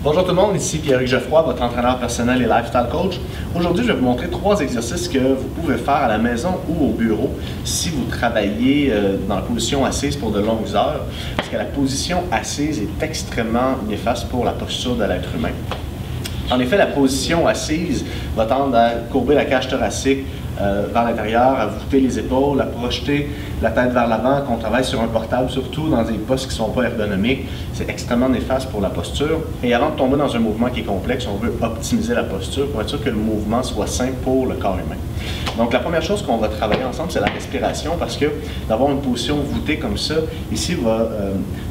Bonjour tout le monde, ici Pierre-Luc Geoffroy, votre entraîneur personnel et lifestyle coach. Aujourd'hui, je vais vous montrer 3 exercices que vous pouvez faire à la maison ou au bureau si vous travaillez dans la position assise pour de longues heures, parce que la position assise est extrêmement néfaste pour la posture de l'être humain. En effet, la position assise va tendre à courber la cage thoracique vers l'intérieur, à voûter les épaules, à projeter la tête vers l'avant, qu'on travaille sur un portable, surtout dans des postes qui ne sont pas ergonomiques. C'est extrêmement néfaste pour la posture. Et avant de tomber dans un mouvement qui est complexe, on veut optimiser la posture pour être sûr que le mouvement soit sain pour le corps humain. Donc la première chose qu'on va travailler ensemble, c'est la respiration, parce que d'avoir une position voûtée comme ça, ici, va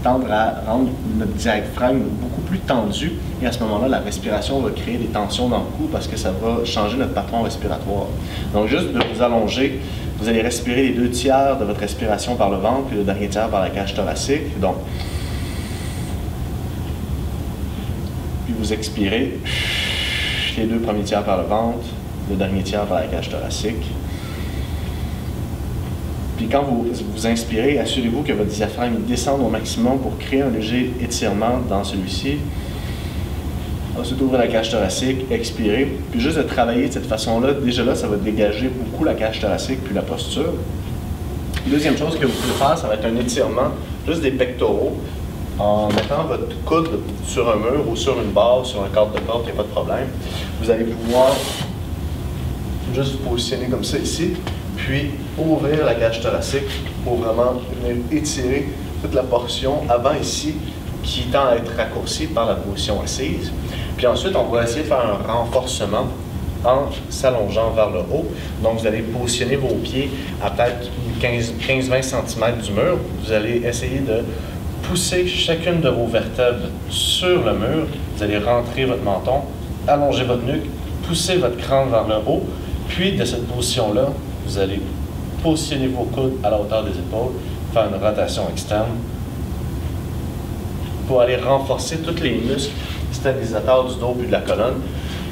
tendre à rendre notre diaphragme beaucoup plus tendu. Et à ce moment-là, la respiration va créer des tensions dans le cou parce que ça va changer notre patron respiratoire. Donc juste de vous allonger, vous allez respirer les 2 tiers de votre respiration par le ventre, puis le dernier tiers par la cage thoracique. Donc, puis vous expirez les 2 premiers tiers par le ventre, le dernier tiers par la cage thoracique. Puis quand vous inspirez, assurez-vous que votre diaphragme descende au maximum pour créer un léger étirement dans celui-ci. Ensuite, ouvrez la cage thoracique, expirez. Puis juste de travailler de cette façon-là, déjà là, ça va dégager beaucoup la cage thoracique puis la posture. Deuxième chose que vous pouvez faire, ça va être un étirement juste des pectoraux en mettant votre coude sur un mur ou sur une barre, sur un cadre de porte, il n'y a pas de problème. Vous allez pouvoir juste vous positionner comme ça ici, puis ouvrir la cage thoracique pour vraiment venir étirer toute la portion avant ici qui tend à être raccourcie par la position assise. Puis ensuite, on va essayer de faire un renforcement en s'allongeant vers le haut. Donc, vous allez positionner vos pieds à peut-être 15-20 cm du mur. Vous allez essayer de pousser chacune de vos vertèbres sur le mur. Vous allez rentrer votre menton, allonger votre nuque, pousser votre crâne vers le haut. Puis, de cette position-là, vous allez positionner vos coudes à la hauteur des épaules, faire une rotation externe pour aller renforcer tous les muscles stabilisateurs du dos puis de la colonne.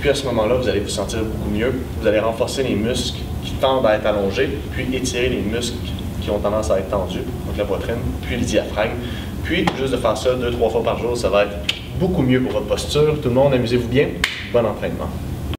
Puis à ce moment-là, vous allez vous sentir beaucoup mieux. Vous allez renforcer les muscles qui tendent à être allongés, puis étirer les muscles qui ont tendance à être tendus, donc la poitrine, puis le diaphragme. Puis, juste de faire ça 2-3 fois par jour, ça va être beaucoup mieux pour votre posture. Tout le monde, amusez-vous bien. Bon entraînement.